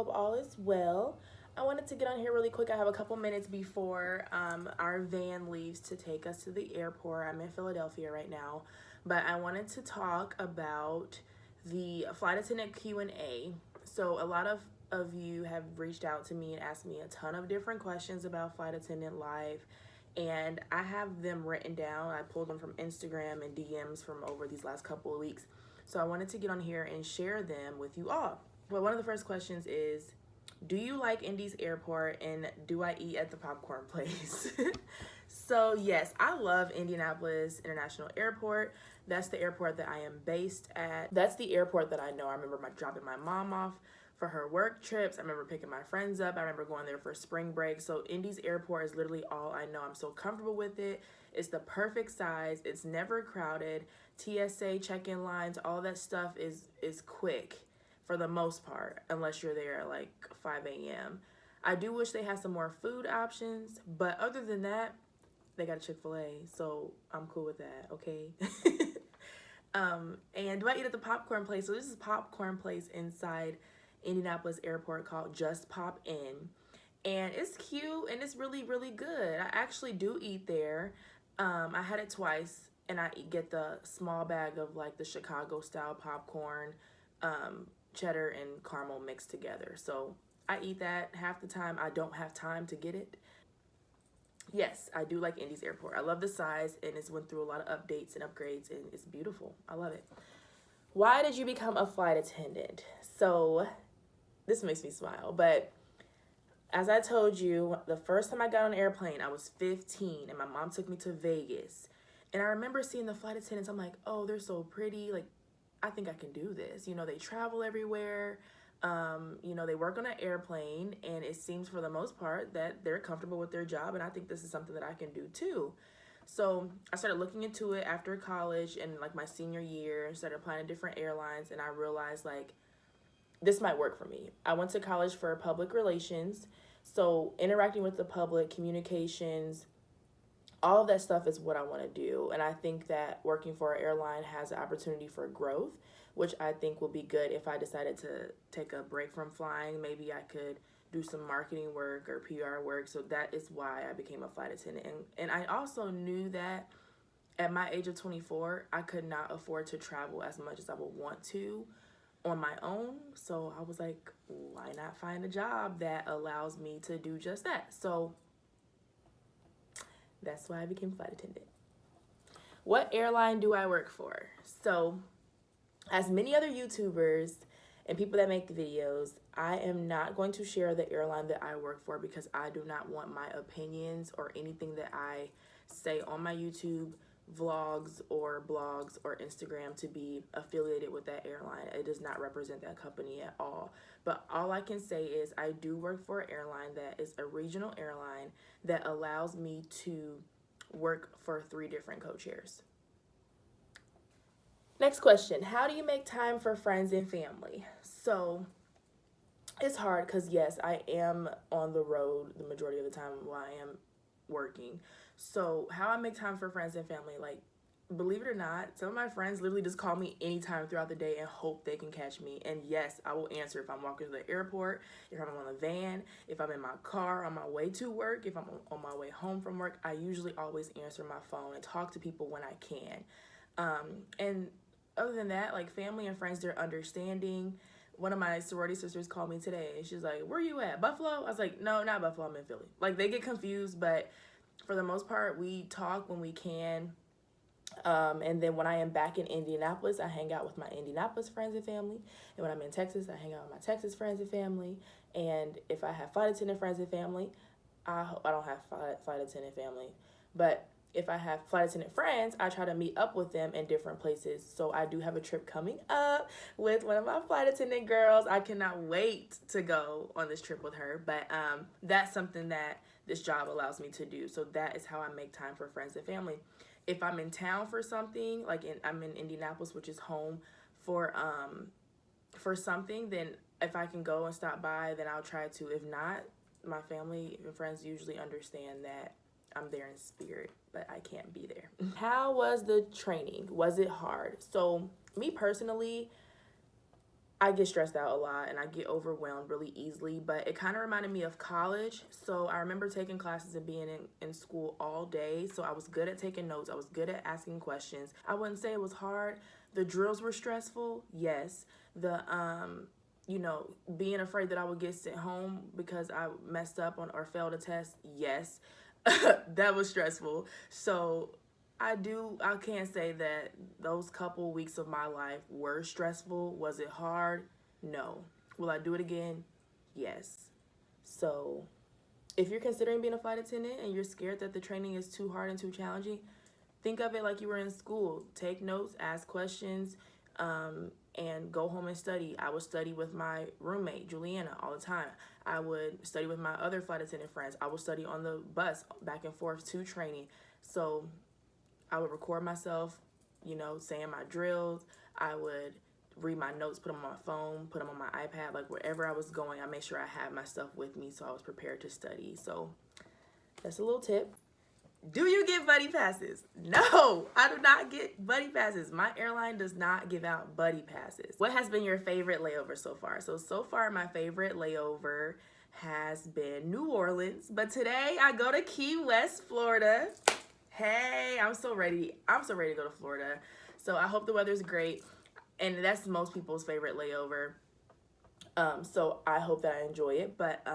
Hope all is well. I wanted to get on here really quick. I have a couple minutes before our van leaves to take us to the airport. I'm in Philadelphia right now, but I wanted to talk about the flight attendant Q&A. So a lot of you have reached out to me and asked me a ton of different questions about flight attendant life, and I have them written down. I pulled them from Instagram and DMs from over these last couple of weeks. So I wanted to get on here and share them with you all. Well, one of the first questions is, do you like Indy's airport and do I eat at the popcorn place? So yes, I love Indianapolis International Airport. That's the airport that I am based at. That's the airport that I know. I remember dropping my mom off for her work trips. I remember picking my friends up. I remember going there for spring break. So Indy's airport is literally all I know. I'm so comfortable with it. It's the perfect size. It's never crowded. TSA check-in lines, all that stuff is quick for the most part, unless you're there at like 5 a.m. I do wish they had some more food options, but other than that, they got a Chick-fil-A, so I'm cool with that, okay? And do I eat at the popcorn place? So this is a popcorn place inside Indianapolis Airport called Just Pop In. And it's cute and it's really, really good. I actually do eat there. I had it twice, and I get the small bag of like the Chicago style popcorn, cheddar and caramel mixed together. So I eat that half the time. I don't have time to get it. Yes, I do like Indy's airport. I love the size, and it's went through a lot of updates and upgrades, and it's beautiful. I love it. Why did you become a flight attendant? So this makes me smile, but as I told you, the first time I got on an airplane, I was 15, and my mom took me to Vegas. And I remember seeing the flight attendants. I'm like, oh, they're so pretty. Like, I think I can do this. You know, they travel everywhere. You know, they work on an airplane, and it seems for the most part that they're comfortable with their job, and I think this is something that I can do too. So I started looking into it after college and like my senior year, and started applying to different airlines, and I realized like this might work for me. I went to college for public relations, so interacting with the public, communications, all of that stuff is what I want to do. And I think that working for an airline has an opportunity for growth, which I think will be good if I decided to take a break from flying. Maybe I could do some marketing work or PR work. So that is why I became a flight attendant. And I also knew that at my age of 24, I could not afford to travel as much as I would want to on my own. So I was like, why not find a job that allows me to do just that? So that's why I became a flight attendant. What airline do I work for? So, as many other YouTubers and people that make videos, I am not going to share the airline that I work for because I do not want my opinions or anything that I say on my YouTube vlogs or blogs or Instagram to be affiliated with that airline. It does not represent that company at all. But all I can say is I do work for an airline that is a regional airline that allows me to work for 3 different co-chairs. Next question, how do you make time for friends and family? So it's hard because yes, I am on the road the majority of the time while I am working. So how I make time for friends and family, like, believe it or not, some of my friends literally just call me anytime throughout the day and hope they can catch me. And yes, I will answer if I'm walking to the airport, if I'm on the van, if I'm in my car on my way to work, if I'm on my way home from work. I usually always answer my phone and talk to people when I can. And other than that, like family and friends, they're understanding. One of my sorority sisters called me today and she's like, where you at? Buffalo? I was like, no, not Buffalo, I'm in Philly. Like, they get confused, but for the most part, we talk when we can. And then when I am back in Indianapolis, I hang out with my Indianapolis friends and family. And when I'm in Texas, I hang out with my Texas friends and family. And if I have flight attendant friends and family, I don't have flight attendant family, but if I have flight attendant friends, I try to meet up with them in different places. So I do have a trip coming up with one of my flight attendant girls. I cannot wait to go on this trip with her. But that's something that this job allows me to do. So that is how I make time for friends and family. If I'm in town for something, like I'm in Indianapolis, which is home for something, then if I can go and stop by, then I'll try to. If not, my family and friends usually understand that I'm there in spirit, but I can't be there. How was the training? Was it hard? So me personally, I get stressed out a lot and I get overwhelmed really easily, but it kind of reminded me of college. So I remember taking classes and being in school all day. So I was good at taking notes. I was good at asking questions. I wouldn't say it was hard. The drills were stressful. Yes. The, you know, being afraid that I would get sent home because I messed up on or failed a test. Yes. That was stressful. So I can't say that those couple weeks of my life were stressful. Was it hard? No. Will I do it again? Yes. So if you're considering being a flight attendant and you're scared that the training is too hard and too challenging, think of it like you were in school. Take notes, ask questions, and go home and study. I would study with my roommate, Juliana, all the time. I would study with my other flight attendant friends. I would study on the bus back and forth to training. So I would record myself, you know, saying my drills. I would read my notes, put them on my phone, put them on my iPad. Like wherever I was going, I made sure I had my stuff with me so I was prepared to study. So that's a little tip. Do you get buddy passes? No, I do not get buddy passes. My airline does not give out buddy passes. What has been your favorite layover so far? So far my favorite layover has been New Orleans, but today I go to Key West, Florida. Hey, I'm so ready to go to Florida. So I hope the weather's great. And that's most people's favorite layover. So I hope that I enjoy it. But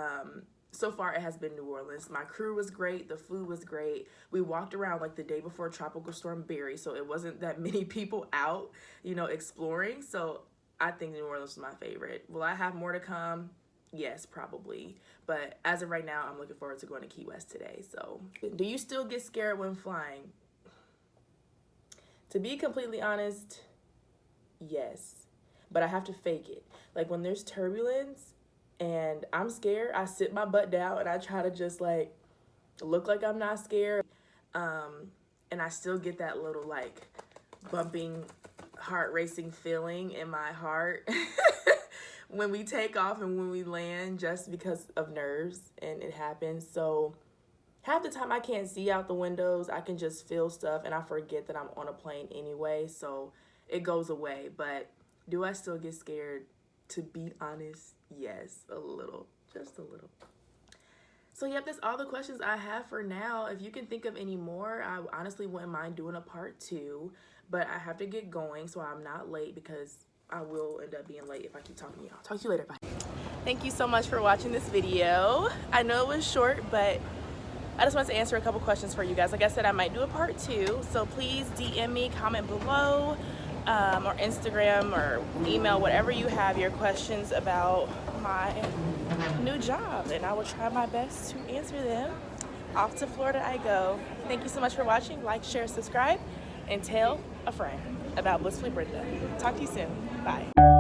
so far it has been New Orleans. My crew was great. The food was great. We walked around like the day before Tropical Storm Barry. So it wasn't that many people out, you know, exploring. So I think New Orleans was my favorite. Will I have more to come? Yes, probably. But as of right now, I'm looking forward to going to Key West today. So, do you still get scared when flying? To be completely honest, yes. But I have to fake it. Like when there's turbulence and I'm scared, I sit my butt down and I try to just like look like I'm not scared. And I still get that little like bumping, heart racing feeling in my heart. When we take off and when we land, just because of nerves, and it happens. So half the time I can't see out the windows. I can just feel stuff and I forget that I'm on a plane anyway, so it goes away. But do I still get scared? To be honest, yes, a little, just a little. So yep, that's all the questions I have for now. If you can think of any more, I honestly wouldn't mind doing a part 2, but I have to get going so I'm not late because I will end up being late if I keep talking to y'all. Talk to you later. Bye. Thank you so much for watching this video. I know it was short, but I just wanted to answer a couple questions for you guys. Like I said, I might do a part 2, so please DM me, comment below, or Instagram or email, whatever you have your questions about my new job, and I will try my best to answer them. Off to Florida I go. Thank you so much for watching. Like, share, subscribe, and tell a friend about Blissfully Brenda. Talk to you soon. Bye.